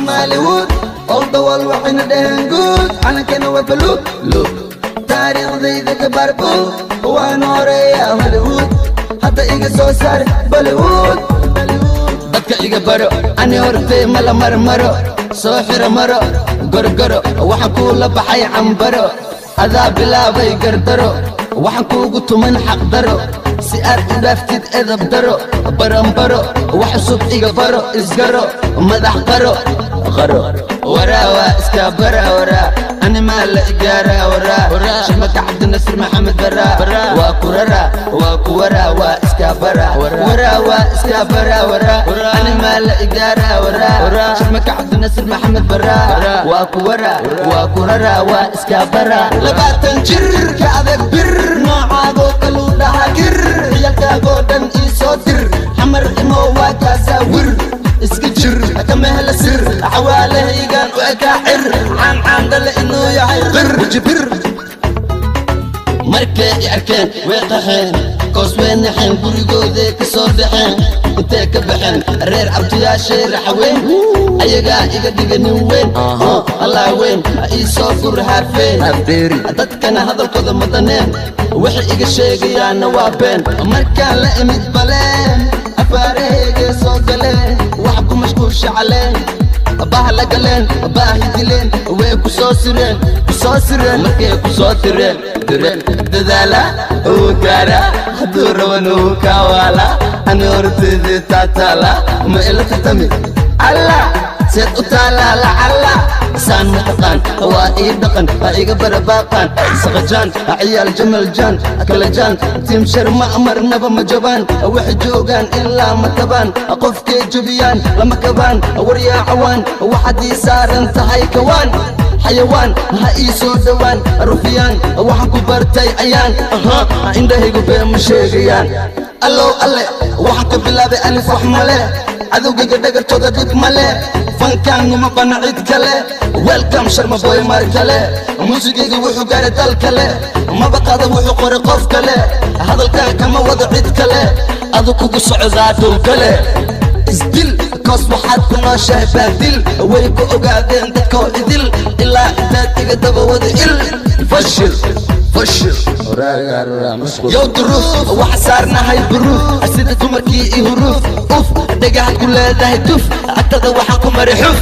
Somaliwood all the world waxayna dhaheen good calankana waa baluug luug taariikhdayda ka barbo waan horeeyaa Hollywood hadda iga soo saar Bollywood dadka iga baro ani hortay mala marmaro soo xira maro gorgoro waxaan ku la baxay cambaro adaa bilaabay gardaro waxaan kuugu tuman xaq daro si aad u dhaaftid edab daro barambaro wax cusub iga baro isgaro madax qaro qaro waraa waa iska bara waraa ani maa la igaara waraa shimaka cabdinasir maxamed baraa waa ku raraa waa ku waraa waa iska bara waraa waa iska bara waraa ani maa la igaara waraa shimaka cabdinasir maxamed baraa waa ku waraa waa ku raraa waa iska bara 20 jir ka adag bir noocaagoo kaluu dhaha gir ciyalkaagoo dhan ii soo dir xamar imo waa kaasawir iska jir kama hela sir xawaalahaygaan u ekaacir caan dhale inuu yahay qir jibir markay i arkeen way qaxeen koos way naxeen gurigooday ka soo baxeen intay ka baxeen reer cabdiyaashay raxweyn ayagaa iga dhiga nin weyn allah weyn ii soo gur haafeen dadkana hadalkooda madaneen waxay iga sheegayaanna waa been markaan la imid baleen afaarahayga soo galeen wax ku mashquulsha caleen baha la galeen baahi dileen way ku soo sireen markay ku soo direen dadaala uu gaara hadduu raban uu kawaala ani horteedii taataala ma ila tartami alla seed u taala lacala saan mataqaan waa ii dhaqan ha iga barabaaqaan saqajaan ciyaal jamal jaan kala jaan tiim shar ma marnaba ma jabaan waxay joogaan ilaa ma tabaan qofkay jabiyaan lama kabaan waryaa cawaan waxaad ii saaran tahay kawaan حيوان هاي سودوان رفيان وحكو برتاي عيان عندهيقو بهم شيغيان الله الله وحكو بلابي ألف وحمالي عدوكي قدقر تودا ديك مالي فانكان وما بنعيد كالي ويلكم شرما بوي ماركالي موسيقي وحو قاري دالكالي ما بقى ذا وحو قوري قوف كالي هذا الكان كما وضعيد كالي أذوكو قصعزاتو كالي isdil koos waxaad ku nooshahay baadil way ku ogaadeen dadkoo idil ilaa intaad iga daba wada il fashil yow duruuf waxa saarnahay buruuf sida dumarkii i huruuf uf dhagaha ku leedahay tuf agtada waxaan ku mari xuf